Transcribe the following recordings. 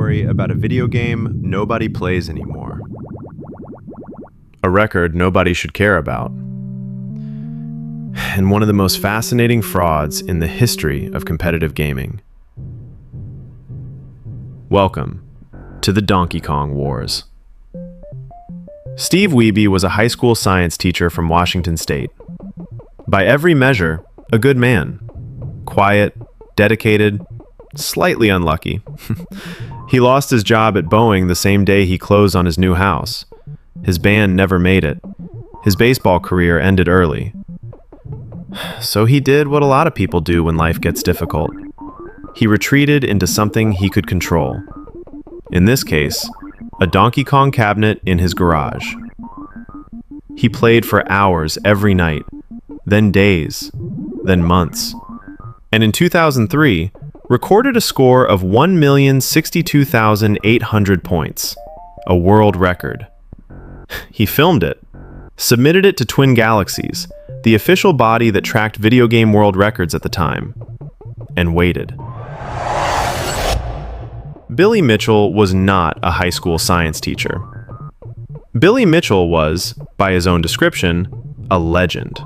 story about a video game nobody plays anymore. A record nobody should care about. And one of the most fascinating frauds in the history of competitive gaming. Welcome to the Donkey Kong Wars. Steve Wiebe was a high school science teacher from Washington State. By every measure, a good man. Quiet, dedicated, slightly unlucky. He lost his job at Boeing the same day he closed on his new house. His band never made it. His baseball career ended early. So he did what a lot of people do when life gets difficult. He retreated into something he could control. In this case, a Donkey Kong cabinet in his garage. He played for hours every night, then days, then months. And in 2003, recorded a score of 1,062,800 points, a world record. He filmed it, submitted it to Twin Galaxies, the official body that tracked video game world records at the time, and waited. Billy Mitchell was not a high school science teacher. Billy Mitchell was, by his own description, a legend.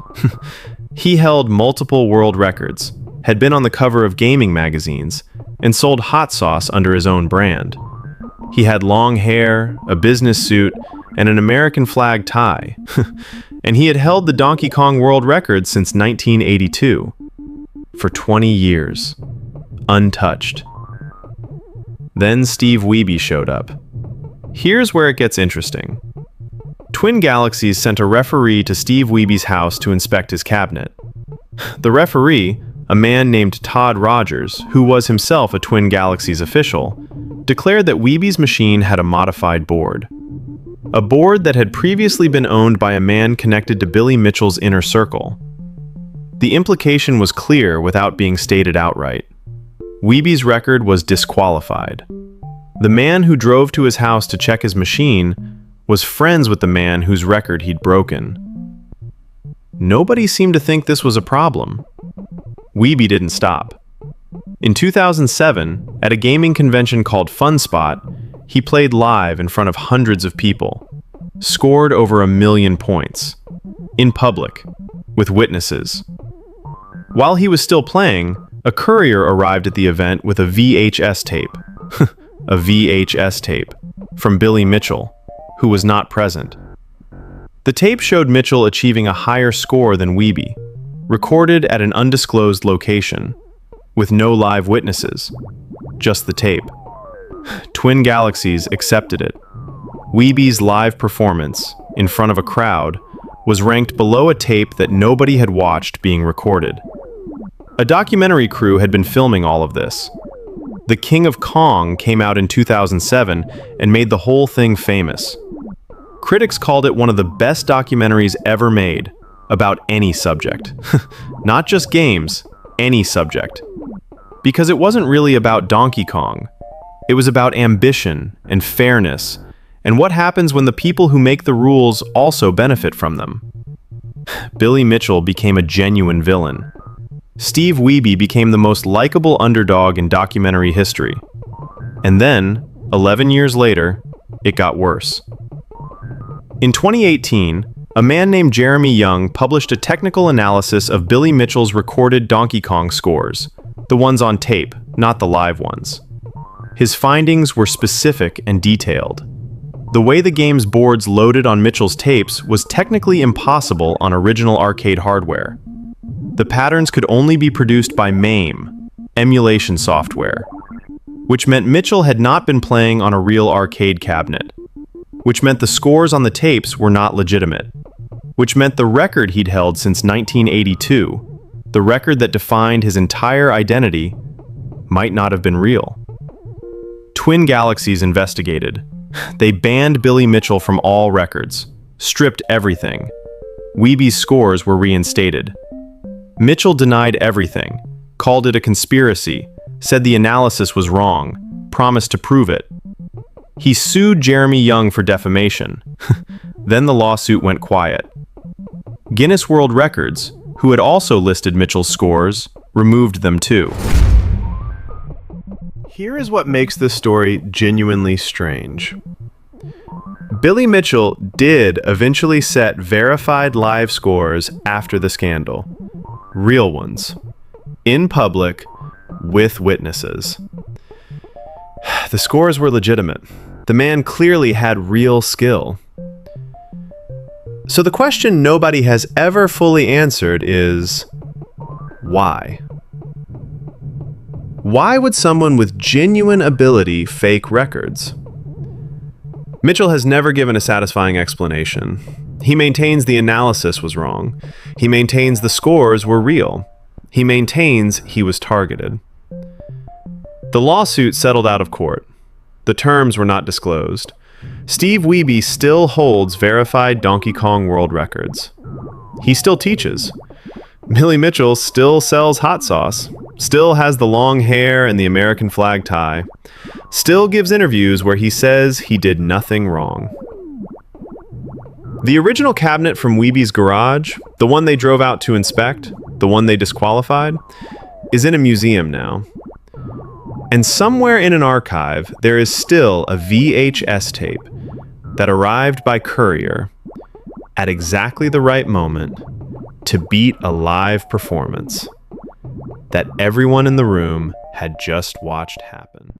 He held multiple world records, had been on the cover of gaming magazines, and sold hot sauce under his own brand. He had long hair, a business suit, and an American flag tie. And he had held the Donkey Kong world record since 1982. For 20 years. Untouched. Then Steve Wiebe showed up. Here's where it gets interesting. Twin Galaxies sent a referee to Steve Wiebe's house to inspect his cabinet. The referee, a man named Todd Rogers, who was himself a Twin Galaxies official, declared that Wiebe's machine had a modified board. A board that had previously been owned by a man connected to Billy Mitchell's inner circle. The implication was clear without being stated outright. Wiebe's record was disqualified. The man who drove to his house to check his machine was friends with the man whose record he'd broken. Nobody seemed to think this was a problem. Wiebe didn't stop. In 2007, at a gaming convention called FunSpot, he played live in front of hundreds of people, scored over 1 million points, in public, with witnesses. While he was still playing, a courier arrived at the event with a VHS tape, a VHS tape, from Billy Mitchell, who was not present. The tape showed Mitchell achieving a higher score than Wiebe, recorded at an undisclosed location, with no live witnesses, just the tape. Twin Galaxies accepted it. Wiebe's live performance, in front of a crowd, was ranked below a tape that nobody had watched being recorded. A documentary crew had been filming all of this. The King of Kong came out in 2007 and made the whole thing famous. Critics called it one of the best documentaries ever made, about any subject. Not just games, any subject. Because it wasn't really about Donkey Kong. It was about ambition and fairness, and what happens when the people who make the rules also benefit from them. Billy Mitchell became a genuine villain. Steve Wiebe became the most likable underdog in documentary history. And then, 11 years later, it got worse. In 2018, a man named Jeremy Young published a technical analysis of Billy Mitchell's recorded Donkey Kong scores, the ones on tape, not the live ones. His findings were specific and detailed. The way the game's boards loaded on Mitchell's tapes was technically impossible on original arcade hardware. The patterns could only be produced by MAME, emulation software, which meant Mitchell had not been playing on a real arcade cabinet, which meant the scores on the tapes were not legitimate, which meant the record he'd held since 1982, the record that defined his entire identity, might not have been real. Twin Galaxies investigated. They banned Billy Mitchell from all records, stripped everything. Wiebe's scores were reinstated. Mitchell denied everything, called it a conspiracy, said the analysis was wrong, promised to prove it. He sued Jeremy Young for defamation. Then the lawsuit went quiet. Guinness World Records, who had also listed Mitchell's scores, removed them too. Here is what makes this story genuinely strange. Billy Mitchell did eventually set verified live scores after the scandal. Real ones. In public, with witnesses. The scores were legitimate. The man clearly had real skill. So the question nobody has ever fully answered is, why? Why would someone with genuine ability fake records? Mitchell has never given a satisfying explanation. He maintains the analysis was wrong. He maintains the scores were real. He maintains he was targeted. The lawsuit settled out of court. The terms were not disclosed. Steve Wiebe still holds verified Donkey Kong world records. He still teaches. Billy Mitchell still sells hot sauce, still has the long hair and the American flag tie, still gives interviews where he says he did nothing wrong. The original cabinet from Wiebe's garage, the one they drove out to inspect, the one they disqualified, is in a museum now. And somewhere in an archive, there is still a VHS tape that arrived by courier at exactly the right moment to beat a live performance that everyone in the room had just watched happen.